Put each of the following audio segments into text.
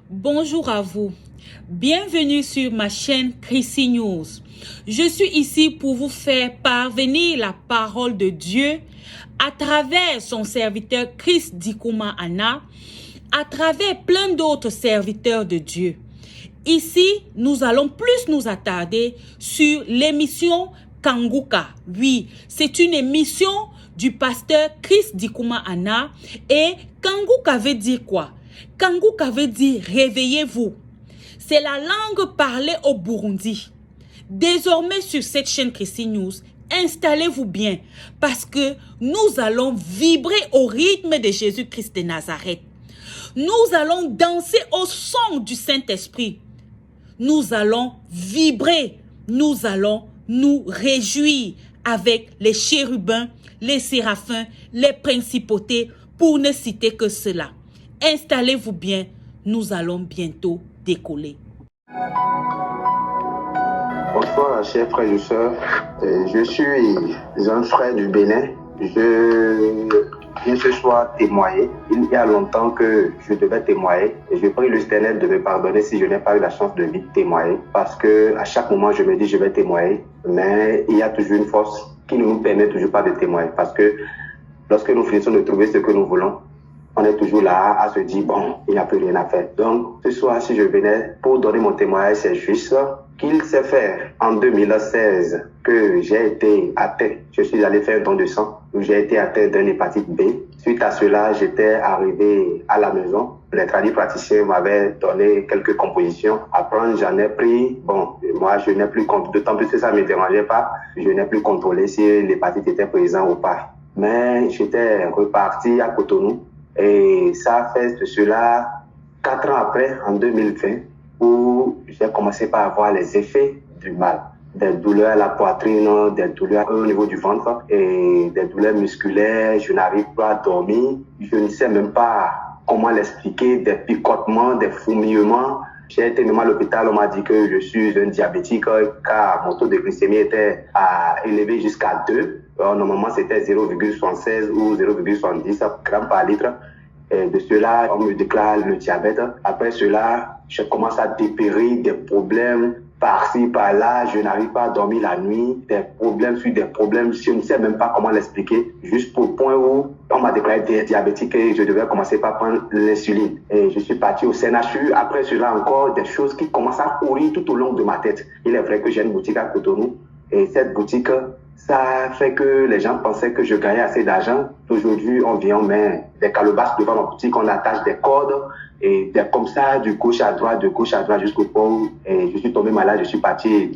Bonjour à vous. Bienvenue sur ma chaîne Chrissy News. Je suis ici pour vous faire parvenir la parole de Dieu à travers son serviteur Chris Dikouma Anna, à travers plein d'autres serviteurs de Dieu. Ici, nous allons plus nous attarder sur l'émission Kanguka. Oui, c'est une émission du pasteur Chris Dikouma Anna. Et Kanguka veut dire quoi? Kanguka veut dire réveillez-vous. C'est la langue parlée au Burundi. Désormais sur cette chaîne Chrissy News, installez-vous bien parce que nous allons vibrer au rythme de Jésus-Christ de Nazareth. Nous allons danser au son du Saint-Esprit. Nous allons vibrer, nous allons nous réjouir avec les chérubins, les séraphins, les principautés, pour ne citer que cela. Installez-vous bien, nous allons bientôt décoller. Bonsoir, chers frères et sœurs. Je suis un frère du Bénin. Je viens ce soir témoigner. Il y a longtemps que je devais témoigner. Et je prie le Seigneur de me pardonner si je n'ai pas eu la chance de vite témoigner. Parce que à chaque moment, je me dis je vais témoigner. Mais il y a toujours une force qui ne nous permet toujours pas de témoigner. Parce que lorsque nous finissons de trouver ce que nous voulons, on est toujours là à se dire, bon, il n'y a plus rien à faire. Donc, ce soir, si je venais pour donner mon témoignage, c'est juste qu'il s'est fait en 2016 que j'ai été atteint. Je suis allé faire un don de sang où j'ai été atteint d'une hépatite B. Suite à cela, j'étais arrivé à la maison. Les praticiens m'avaient donné quelques compositions. Après, j'en ai pris. Bon, moi, je n'ai plus, d'autant plus que ça ne me dérangeait pas, je n'ai plus contrôlé si l'hépatite était présente ou pas. Mais j'étais reparti à Cotonou. Et ça a fait de cela 4 ans après, en 2020, où j'ai commencé par avoir les effets du mal. Des douleurs à la poitrine, des douleurs au niveau du ventre et des douleurs musculaires. Je n'arrive pas à dormir. Je ne sais même pas comment l'expliquer. Des picotements, des fourmillements. J'ai été même à l'hôpital, on m'a dit que je suis un diabétique car mon taux de glycémie était élevé jusqu'à 2. Normalement, c'était 0,76 ou 0,70 grammes par litre. Et de cela, on me déclare le diabète. Après cela, je commence à dépérir des problèmes par-ci, par-là. Je n'arrive pas à dormir la nuit. Des problèmes sur des problèmes. Je ne sais même pas comment l'expliquer. Juste au point où on m'a déclaré diabétique et je devais commencer par prendre l'insuline. Et je suis parti au CNHU. Après cela, encore des choses qui commencent à courir tout au long de ma tête. Il est vrai que j'ai une boutique à Cotonou. Et cette boutique, ça fait que les gens pensaient que je gagnais assez d'argent. Aujourd'hui, on vient, on met des calebasses devant la boutique, on attache des cordes et comme ça, de gauche à droite jusqu'au point où je suis tombé malade, je suis parti.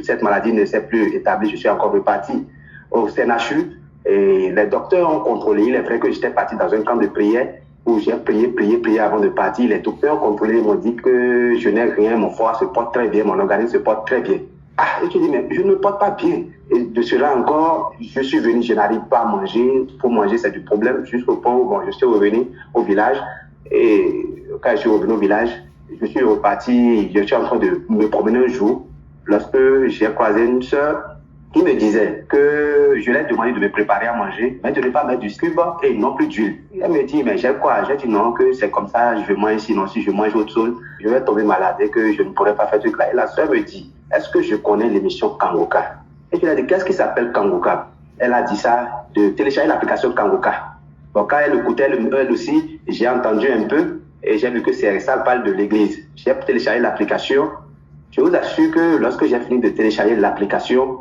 Cette maladie ne s'est plus établie, je suis encore reparti au CNHU et les docteurs ont contrôlé. Il est vrai que j'étais parti dans un camp de prière où j'ai prié avant de partir. Les docteurs ont contrôlé, ils m'ont dit que je n'ai rien, mon foie se porte très bien, mon organisme se porte très bien. Ah, et tu dis, mais je ne me porte pas bien. Et de cela encore, je suis venu, je n'arrive pas à manger. Pour manger, c'est du problème. Jusqu'au point où je suis revenu au village. Et quand je suis revenu au village, je suis reparti, je suis en train de me promener un jour. Lorsque j'ai croisé une sœur qui me disait que je lui ai demandé de me préparer à manger, mais de ne pas mettre du cube et non plus d'huile. Elle me dit, mais j'ai quoi? J'ai dit non, que c'est comme ça, je mange, sinon si je mange autre chose, je vais tomber malade et que je ne pourrai pas faire ce truc-là. Et la sœur me dit, est-ce que je connais l'émission Kanguka? Et je lui ai dit, qu'est-ce qui s'appelle Kanguka? Elle a dit ça, de télécharger l'application Kanguka. Bon, quand elle écoutait elle aussi, j'ai entendu un peu et j'ai vu que ça parle de l'église. J'ai téléchargé l'application. Je vous assure que lorsque j'ai fini de télécharger l'application,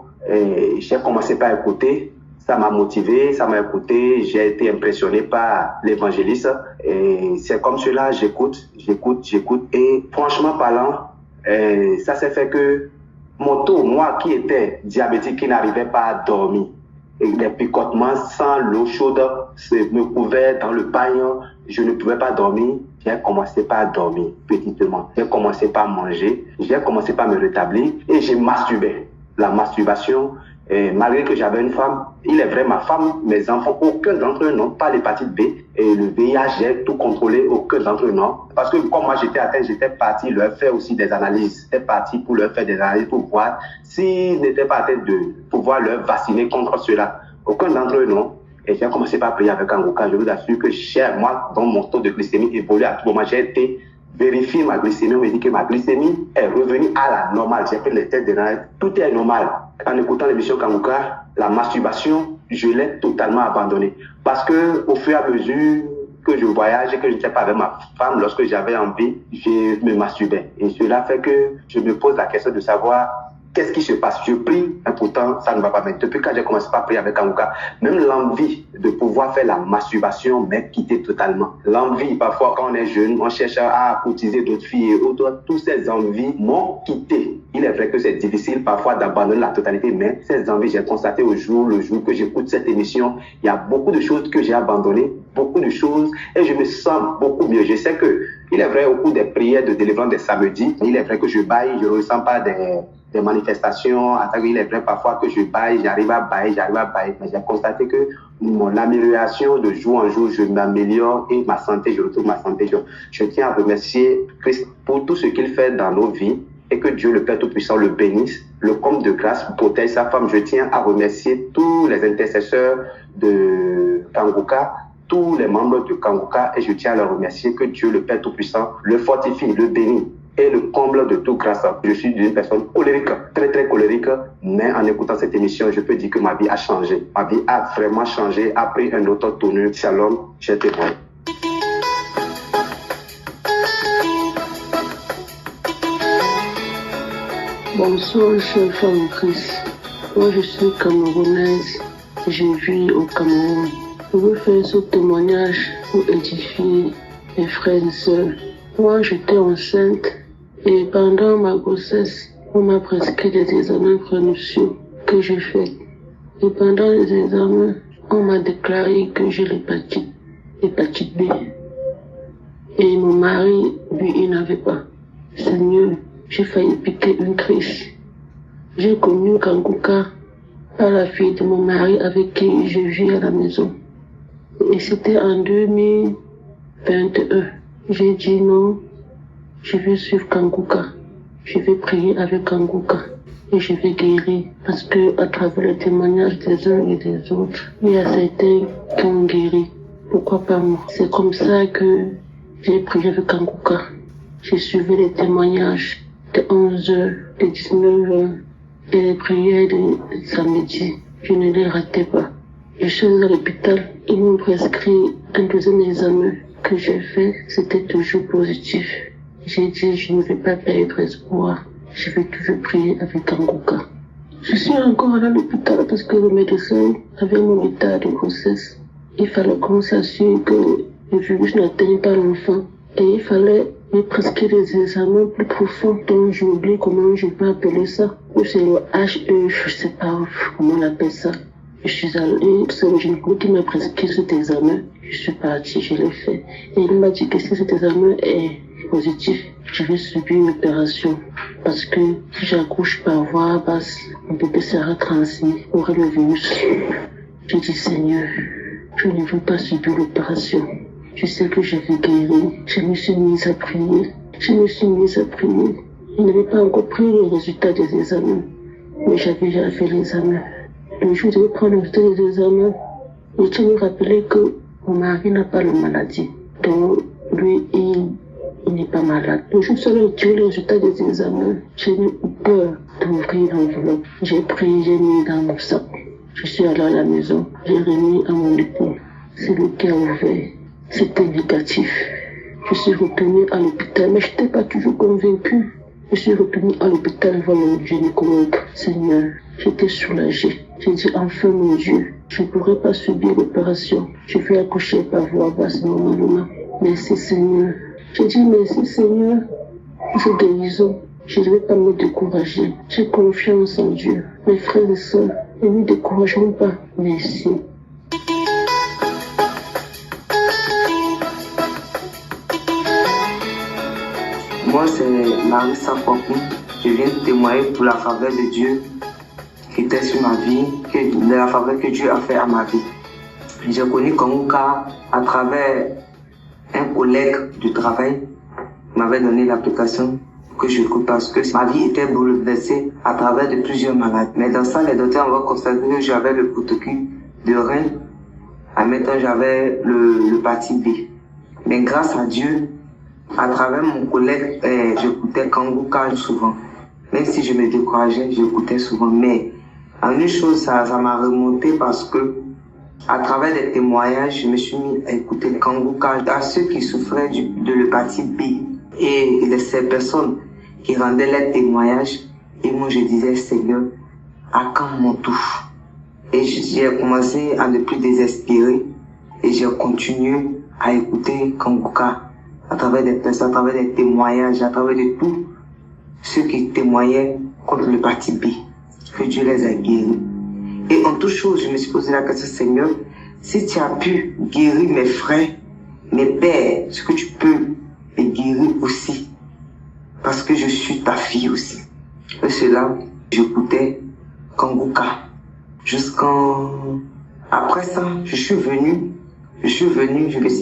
j'ai commencé par écouter. Ça m'a motivé, ça m'a écouté. J'ai été impressionné par l'évangéliste. Et c'est comme cela, j'écoute. Et franchement parlant, ça s'est fait que mon taux, moi qui étais diabétique, qui n'arrivait pas à dormir, et les picotements sans l'eau chaude me couvaient dans le bagne, je ne pouvais pas dormir. J'ai commencé par dormir petitement. J'ai commencé par manger, j'ai commencé par me rétablir et j'ai masturbé. La masturbation, malgré que j'avais une femme, il est vrai, ma femme, mes enfants, aucun d'entre eux n'ont pas l'hépatite B. Et le VIH, j'ai tout contrôlé, aucun d'entre eux non. Parce que comme moi j'étais atteint, j'étais parti leur faire aussi des analyses. J'étais parti pour leur faire des analyses pour voir s'ils n'étaient pas atteints de pouvoir leur vacciner contre cela. Aucun d'entre eux non. Et j'ai commencé par prier avec Kanguka. Je vous assure que moi, dont mon taux de glycémie évolue à tout moment, j'ai été vérifie ma glycémie. On me dit que ma glycémie est revenue à la normale. J'ai fait les tests de l'analyse. Tout est normal. En écoutant l'émission Kanguka, la masturbation, je l'ai totalement abandonnée. Parce que au fur et à mesure que je voyage et que je n'étais pas avec ma femme, lorsque j'avais envie, je me masturbais. Et cela fait que je me pose la question de savoir qu'est-ce qui se passe. Je prie, et pourtant ça ne va pas. Mais depuis quand j'ai commencé à prier avec Kanguka, même l'envie de pouvoir faire la masturbation m'a quitté totalement. L'envie, parfois quand on est jeune, on cherche à courtiser d'autres filles et autres. Toutes ces envies m'ont quitté. Il est vrai que c'est difficile parfois d'abandonner la totalité, mais ces envies, j'ai constaté le jour que j'écoute cette émission, il y a beaucoup de choses que j'ai abandonnées, beaucoup de choses, et je me sens beaucoup mieux. Je sais que, il est vrai, au cours des prières de délivrance des samedis, il est vrai que je baille, je ne ressens pas des manifestations. Il est vrai parfois que je baille, j'arrive à bailler, mais j'ai constaté que mon amélioration de jour en jour, je m'améliore et ma santé, je retrouve ma santé. Je tiens à remercier Christ pour tout ce qu'il fait dans nos vies et que Dieu le Père Tout-Puissant le bénisse, le comble de grâce protège sa femme. Je tiens à remercier tous les intercesseurs de Kanguka, tous les membres de Kanguka, et je tiens à leur remercier que Dieu le Père Tout-Puissant le fortifie, le bénit et le comble de toute grâce. Je suis une personne colérique, très très colérique, mais en écoutant cette émission, je peux dire que ma vie a changé. Ma vie a vraiment changé, a pris un autre tournure. Shalom, j'ai témoin. Bonsoir, chère femme Christ. Moi, je suis camerounaise. Je vis au Cameroun. Je veux faire ce témoignage pour édifier mes frères et sœurs. Moi, j'étais enceinte et pendant ma grossesse, on m'a prescrit des examens prénuptiaux que j'ai faits. Et pendant les examens, on m'a déclaré que j'ai l'hépatite B. Et mon mari, lui, il n'avait pas. Seigneur, j'ai failli piquer une crise. J'ai connu Kanguka par la fille de mon mari avec qui je vis à la maison. Et c'était en 2021. J'ai dit non, je vais suivre Kanguka. Je vais prier avec Kanguka. Et je vais guérir. Parce que à travers les témoignages des uns et des autres, il y a certains qui ont guéri. Pourquoi pas moi? C'est comme ça que j'ai prié avec Kanguka. J'ai suivi les témoignages de 11h, de 19h et les prières de samedi. Je ne les ratais pas. Je suis à l'hôpital. Ils m'ont prescrit un deuxième examen que j'ai fait. C'était toujours positif. J'ai dit, je ne vais pas perdre espoir. Je vais toujours prier avec Kanguka. Je suis encore à l'hôpital parce que le médecin avait mon état de grossesse. Il fallait qu'on s'assure que le virus n'atteigne pas l'enfant. Et il fallait me prescrire des examens plus profonds dont j'oublie comment je peux appeler ça. Ou c'est le HE, je sais pas comment on appelle ça. Je suis allée, c'est le gynécologue qui m'a prescrit cet examen. Je suis partie, je l'ai fait. Et il m'a dit que si cet examen est positif, je vais subir une opération. Parce que si j'accouche par voie basse, mon bébé sera transmis, aurait le virus. J'ai dit, Seigneur, je ne veux pas subir l'opération. Je sais que je vais guérir. Je me suis mise à prier. Je n'avais pas encore pris les résultats des examens. Mais j'avais déjà fait l'examen. Le jour où je devais prendre le résultat des examens, je tiens à me rappeler que mon mari n'a pas la maladie. Donc, lui, il n'est pas malade. Le jour où je vais tirer le résultat des examens, j'ai eu peur d'ouvrir l'enveloppe. J'ai pris, j'ai mis dans mon sac. Je suis allée à la maison. J'ai remis à mon époux. C'est lui qui a ouvert. C'était négatif. Je suis retournée à l'hôpital, mais je n'étais pas toujours convaincue. Je suis retournée à l'hôpital voir le gynécologue. Seigneur, j'étais soulagée. J'ai dit, enfin mon Dieu, je ne pourrai pas subir l'opération. Je vais accoucher par voie basse normalement. Merci Seigneur. J'ai dit, merci Seigneur pour cette guérison. Je ne vais pas me décourager. J'ai confiance en Dieu. Mes frères et sœurs, ne nous décourageons pas. Merci. Moi, c'est Larissa Kwaku. Je viens de témoigner pour la faveur de Dieu qui était sur ma vie, de la faveur que Dieu a fait à ma vie. J'ai connu Kanguka à travers un collègue du travail qui m'avait donné l'application que j'écoute parce que ma vie était bouleversée à travers de plusieurs maladies. Mais dans ça, les docteurs ont constaté que j'avais le protocole de rein. En même temps, j'avais le parti B. Mais grâce à Dieu, À travers mon collègue, j'écoutais Kanguka souvent. Même si je me décourageais, j'écoutais souvent. Mais en une chose, ça m'a remonté parce que à travers des témoignages, je me suis mis à écouter Kanguka à ceux qui souffraient de l'hépatite B. Et ces personnes qui rendaient leurs témoignages. Et moi, je disais, Seigneur, à quand mon touche? Et j'ai commencé à ne plus désespérer. Et j'ai continué à écouter Kanguka à travers des personnes, à travers des témoignages, à travers de tous ceux qui témoignaient contre l'hépatite B. Que Dieu les a guéris. Et en toute chose, je me suis posé la question, Seigneur, si tu as pu guérir mes frères, mes pères, est-ce que tu peux me guérir aussi? Parce que je suis ta fille aussi. Et cela, j'écoutais Kanguka. Après ça, je me suis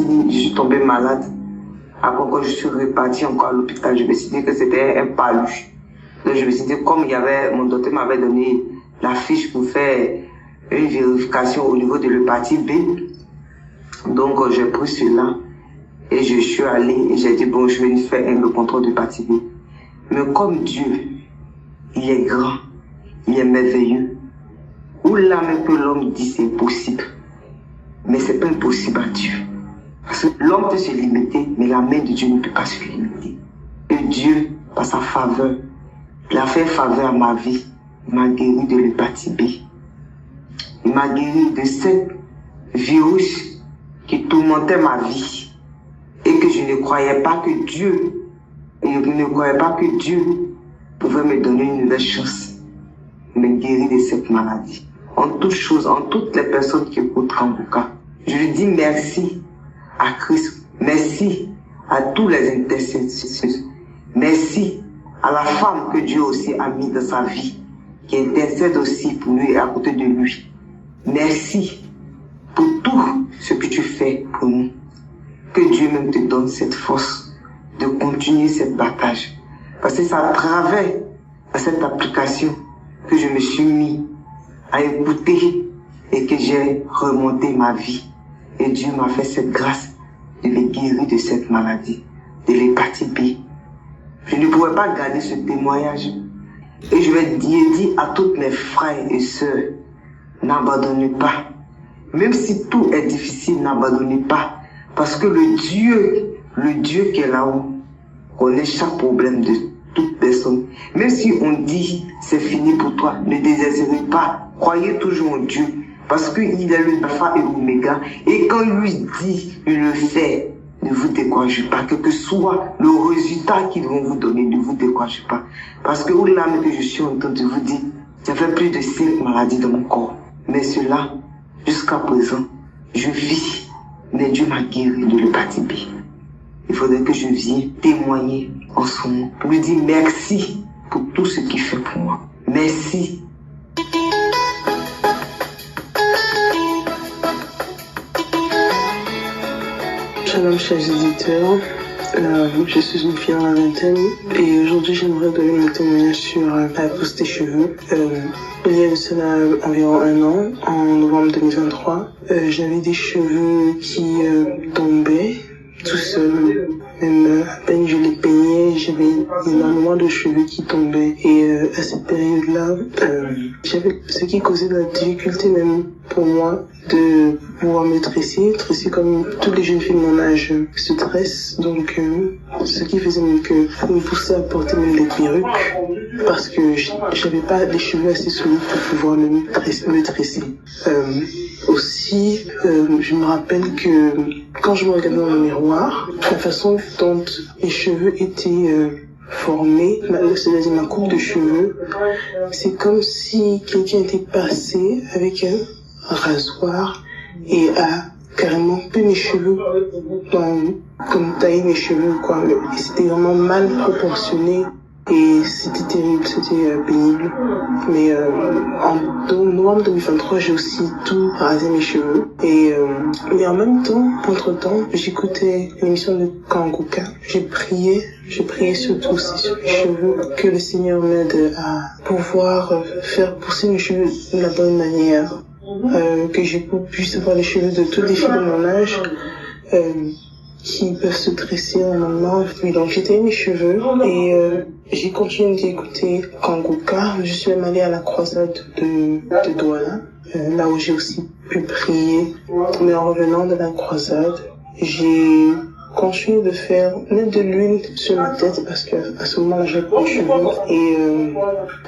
dit, je suis tombé malade. Après, quand je suis reparti encore à l'hôpital, je me suis dit que c'était un paluche. Donc, je me suis dit, comme mon docteur m'avait donné la fiche pour faire une vérification au niveau de l'hépatite B. Donc, j'ai pris cela et je suis allé et j'ai dit, bon, je vais faire le contrôle de l'hépatite B. Mais comme Dieu, il est grand, il est merveilleux, où là même que l'homme dit c'est possible, mais c'est pas impossible à Dieu. Parce que l'homme peut se limiter, mais la main de Dieu ne peut pas se limiter. Et Dieu, par sa faveur, il a fait faveur à ma vie. Il m'a guéri de l'hépatite B. Il m'a guéri de ce virus qui tourmentait ma vie. Et que je ne croyais pas que Dieu pouvait me donner une nouvelle chance. Il m'a guéri de cette maladie. En toutes choses, en toutes les personnes qui écoutent Kanguka, je lui dis merci à Christ. Merci à tous les intercesseurs. Merci à la femme que Dieu aussi a mis dans sa vie, qui intercède aussi pour lui et à côté de lui. Merci pour tout ce que tu fais pour nous. Que Dieu même te donne cette force de continuer cette bataille. Parce que c'est à travers cette application que je me suis mis à écouter et que j'ai remonté ma vie. Et Dieu m'a fait cette grâce de me guérir de cette maladie, de l'hépatite B. Je ne pouvais pas garder ce témoignage. Et je vais dire à tous mes frères et sœurs, n'abandonnez pas. Même si tout est difficile, n'abandonnez pas. Parce que le Dieu qui est là-haut, connaît chaque problème de toute personne. Même si on dit c'est fini pour toi, ne désespérez pas. Croyez toujours en Dieu. Parce qu'il est le alpha et l'oméga. Et quand il lui dit, il le fait. Ne vous découragez pas, quel que soit le résultat qu'ils vont vous donner, ne vous découragez pas. Parce que au-delà même que je suis en train de vous dire, j'avais plus de 5 maladies dans mon corps. Mais cela, jusqu'à présent, je vis. Mais Dieu m'a guéri de l'hépatite B. Il faudrait que je vienne témoigner en ce moment pour lui dire merci pour tout ce qu'il fait pour moi. Merci. Shalom chers éditeurs, je suis une fille dans la vingtaine et aujourd'hui j'aimerais donner mon témoignage sur la pousse des cheveux. Il y a de cela environ 1 an, en novembre 2023, j'avais des cheveux qui tombaient tout seuls. Même à peine je les peignais, j'avais énormément de cheveux qui tombaient. Et à cette période-là, j'avais ce qui causait de la difficulté même pour moi de pouvoir me tresser comme toutes les jeunes filles de mon âge se tressent. Donc ce qui faisait même que me poussait à porter même des perruques parce que j'avais pas des cheveux assez solides pour pouvoir me tresser. Aussi, je me rappelle que quand je me regardais dans le miroir, la façon dont mes cheveux étaient formés, c'est-à-dire ma coupe de cheveux, c'est comme si quelqu'un était passé avec un rasoir et a carrément coupé mes cheveux, comme taillé mes cheveux, quoi. Et c'était vraiment mal proportionné. Et c'était terrible, c'était pénible. Mais en novembre 2023, j'ai aussi tout rasé mes cheveux. Mais en même temps, entre-temps, j'écoutais l'émission de Kanguka. J'ai prié surtout sur mes cheveux, que le Seigneur m'aide à pouvoir faire pousser mes cheveux de la bonne manière. Que je puisse avoir les cheveux de toutes les filles de mon âge. qui peuvent se dresser en moment. Et donc j'étais mes cheveux et j'ai continué d'écouter Kanguka. Je suis même allée à la croisade de Douala, là où j'ai aussi pu prier. Mais en revenant de la croisade, j'ai continué de mettre de l'huile sur ma tête parce que à ce moment-là j'avais pas de cheveux. Et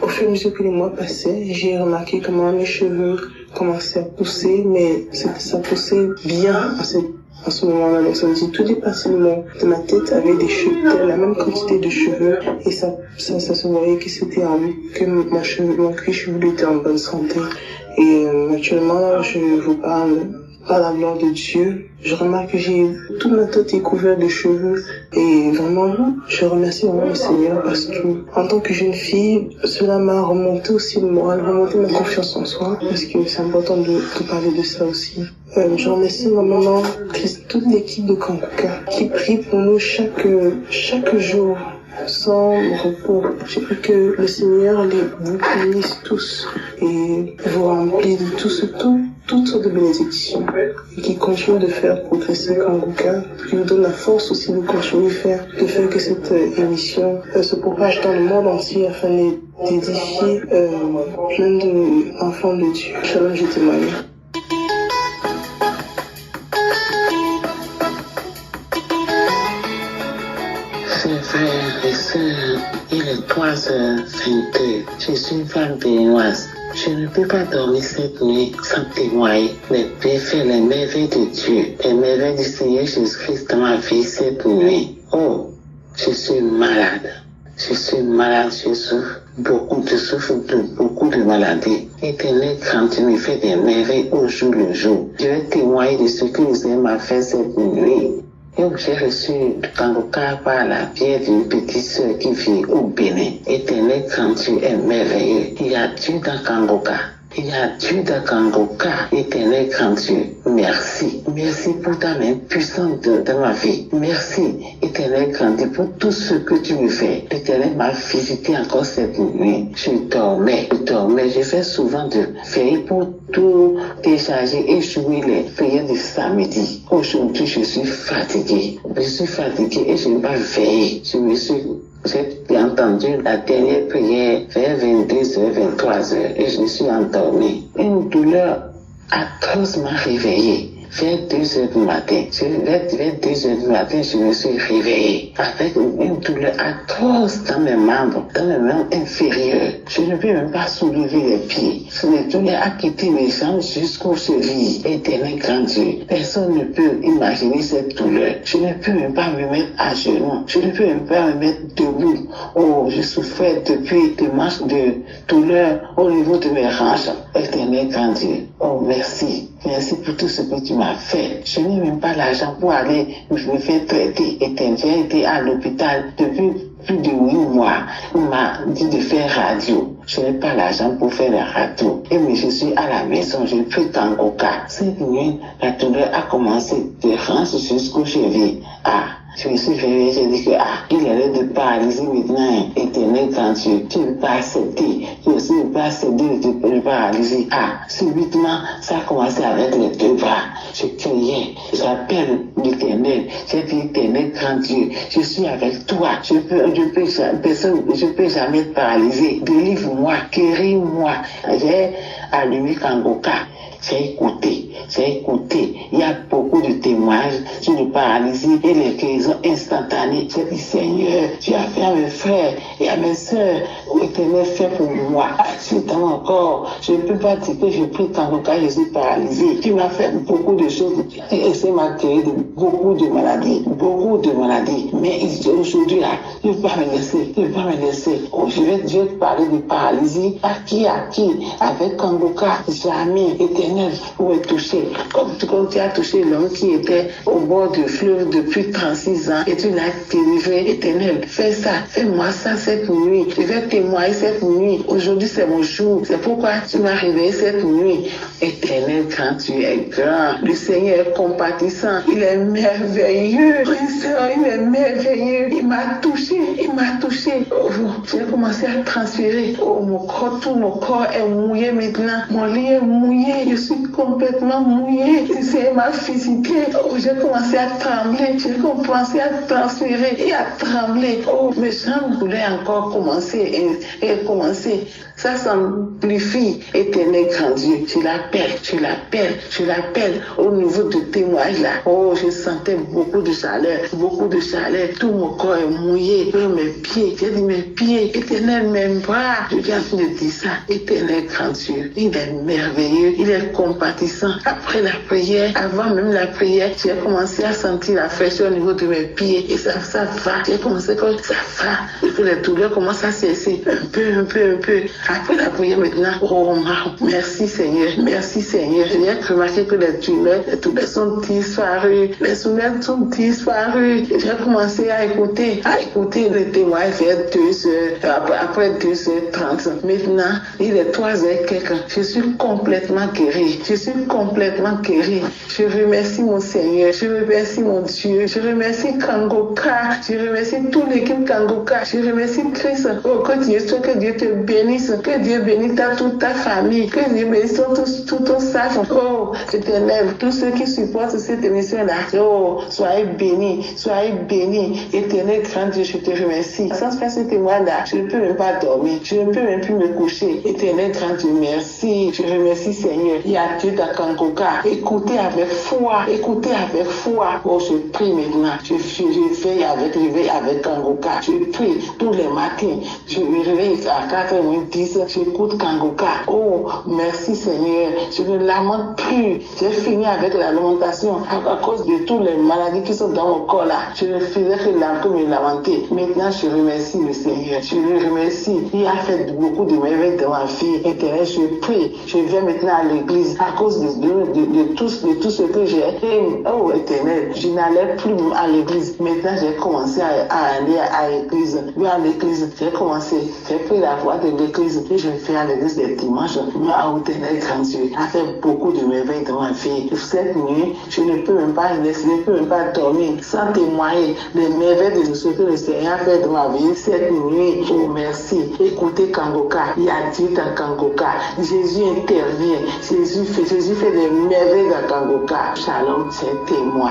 au fur et à mesure que les mois passaient, j'ai remarqué comment mes cheveux commençaient à pousser, mais ça poussait bien à ce moment-là. Donc ça veut dire toutes les parties de ma tête avaient des cheveux, la même quantité de cheveux, et ça se voyait que c'était que mon cuir chevelu était en bonne santé. Et actuellement là, je vous parle par la gloire de Dieu. Je remarque que toute ma tête est couverte de cheveux et vraiment, je remercie vraiment le Seigneur parce que en tant que jeune fille, cela m'a remonté aussi le moral, remonté ma confiance en soi parce que c'est important de parler de ça aussi. Je remercie ma maman, toute l'équipe de Kanguka qui prie pour nous chaque jour sans repos. Je prie que le Seigneur vous bénisse tous et vous remplit de toutes sortes de bénédictions et qui continue de faire progresser Kanguka, qui nous donne la force aussi de continuer de faire que cette émission se propage dans le monde entier afin d'édifier plein d'enfants de Dieu. Shalom, je témoigne. Frères et sœurs, il est 3h22. Je suis une femme béninoise. Je ne peux pas dormir cette nuit sans témoigner les bienfaits, les merveilles de Dieu, les merveilles du Seigneur Jésus-Christ dans ma vie cette nuit. Oh, je suis malade. Je souffre beaucoup de maladies. Éternel, quand tu me fais des merveilles au jour le jour, je vais témoigner de ce que le Seigneur m'a fait cette nuit. Donc j'ai reçu Kanguka par la bière d'une petite sœur qui vit au Bénin. Éternel, quand tu es merveilleux, il y a Dieu dans Kanguka. Il y a Dieu dans Kanguka. Éternel, quand tu merci. Merci pour ta main puissante dans ma vie. Merci, Éternel, quand tu pour tout ce que tu me fais. L'Éternel m'a visité encore cette nuit. Je dormais. Je fais souvent de veiller pour tout décharger et jouer les prières du samedi. Aujourd'hui, je suis fatigué. Et je n'ai pas veillé. J'ai entendu la dernière prière vers 22h, 23h et je me suis endormi. Une douleur atroce m'a réveillé. Vers 2h du matin, je me suis réveillé avec une douleur atroce dans mes membres inférieurs. Je ne peux même pas soulever les pieds. Cette douleur a quitté mes jambes jusqu'aux chevilles. Éternel grand Dieu, personne ne peut imaginer cette douleur. Je ne peux même pas me mettre à genoux. Je ne peux même pas me mettre debout. Oh, je souffrais depuis des manches de douleur au niveau de mes hanches. Éternel grand Dieu, oh merci. Merci pour tout ce que tu m'as fait. Je n'ai même pas l'argent pour aller me faire traiter. J'ai été à l'hôpital depuis plus de 8 mois. On m'a dit de faire radio. Je n'ai pas l'argent pour faire la radio. Mais je suis à la maison, je prie Kanguka. Cette nuit, la douleur a commencé de hanches jusqu'aux chevilles. Je me suis réveillée, j'ai dit que il est l'heure de paralyser maintenant. Éternel quand Dieu, je ne peux pas accepter. Je aussi ne peux pas accepter de paralyser. Subitement, ça a commencé avec les deux bras. Je criais, j'appelle l'Éternel. J'ai dit Éternel quand Dieu, je suis avec toi. Je peux jamais être paralysé. Délivre-moi, guéris-moi. J'ai allumé Kanguka. J'ai écouté. Il y a beaucoup de témoignages sur le paralysie et les guérisons instantanées. J'ai dit, Seigneur, tu as fait à mes frères et à mes sœurs. Éternel, fais pour moi. Je suis dans mon corps. Je ne peux pas dire que je prie Kanguka, je suis paralysé. Tu m'as fait beaucoup de choses et ça m'a créé beaucoup de maladies. Mais aujourd'hui, là, je ne vais pas me laisser. Oh, je vais te parler de paralysie. À qui? Avec Kanguka, jamais. Éternel, pour me toucher. Comme tu as touché l'homme qui était au bord du fleuve depuis 36 ans et tu l'as délivré. Éternel, fais ça, fais-moi ça cette nuit. Je vais témoigner cette nuit. Aujourd'hui, c'est mon jour. C'est pourquoi tu m'as réveillé cette nuit. Éternel, quand tu es grand, le Seigneur est compatissant. Il est merveilleux. Il est merveilleux. Il m'a touché. Oh, j'ai commencé à transpirer. Oh, tout mon corps est mouillé maintenant. maintenant, mon lit est mouillé, je suis complètement mouillée. C'est ma physique. Oh, j'ai commencé à trembler, j'ai commencé à transpirer et à trembler. Oh, mes jambes voulaient encore commencer et commencer. Ça s'amplifie. Éternel grand Dieu, je l'appelle au niveau de témoignage là. Oh, je sentais beaucoup de chaleur. Tout mon corps est mouillé. Mes pieds, j'ai dit mes pieds. Éternel, mes bras. Je viens de dire ça. Éternel grand Dieu, il est merveilleux, il est compatissant. Après la prière, avant même la prière, j'ai commencé à sentir la fraîcheur au niveau de mes pieds. Et ça va. J'ai commencé comme ça va. Et puis les douleurs commencent à cesser. Un peu. Après la prière maintenant, oh merci Seigneur. J'ai remarqué que les douleurs sont disparues. Les douleurs sont disparues. J'ai commencé à écouter le témoignage vers 2h, après 2h30. Maintenant, il est 3h quelque. Je suis complètement guérie. Je remercie mon Seigneur. Je remercie mon Dieu. Je remercie Kangoka. Je remercie toute l'équipe Kangoka. Je remercie Christ. Oh, que Dieu te bénisse. Que Dieu bénisse toute ta famille. Que Dieu bénisse tout ton staff. Oh, Éternel, tous ceux qui supportent cette émission-là. Oh, soyez bénis. Éternel, grand Dieu, je te remercie. Sans faire ce témoin-là, je ne peux même pas dormir. Je ne peux même plus me coucher. Éternel, grand Dieu, merci. Je remercie Seigneur. Il y a Dieu dans Kangoka. Écoutez avec foi. Oh, je prie maintenant. Je veille avec Kangoka. Je prie tous les matins. Je me réveille à 4h10. J'écoute Kangoka. Oh, merci Seigneur. Je ne lamente plus. J'ai fini avec la lamentation à cause de toutes les maladies qui sont dans mon corps là. Je ne faisais que me lamenter. Maintenant, je remercie le Seigneur. Je le remercie. Il a fait beaucoup de merveilles dans ma vie. Éternel, je prie. Je viens maintenant à l'église à cause de tout ce que j'ai. Oh, Éternel, je n'allais plus à l'église. Maintenant, j'ai commencé à aller à l'église. Oui, à l'église, j'ai pris la voie de l'église et je vais à l'église les dimanches. Mais à Éternel, grand Dieu, a fait beaucoup de merveilles dans ma vie. Cette nuit, je ne peux même pas dormir sans témoigner des merveilles de ce que le Seigneur a fait dans ma vie. Cette nuit, oh merci. Écoutez Kangoka, il y a Dieu dans Kangoka. Jésus intervient. Jésus fait des merveilles dans Kangoka. Shalom, c'est témoin.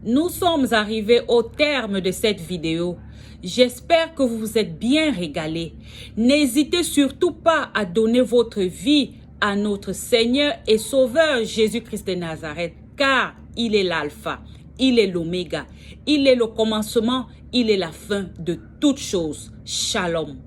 Nous sommes arrivés au terme de cette vidéo. J'espère que vous vous êtes bien régalés. N'hésitez surtout pas à donner votre vie à notre Seigneur et Sauveur Jésus-Christ de Nazareth, car il est l'alpha, il est l'oméga, il est le commencement, il est la fin de toutes choses. Shalom.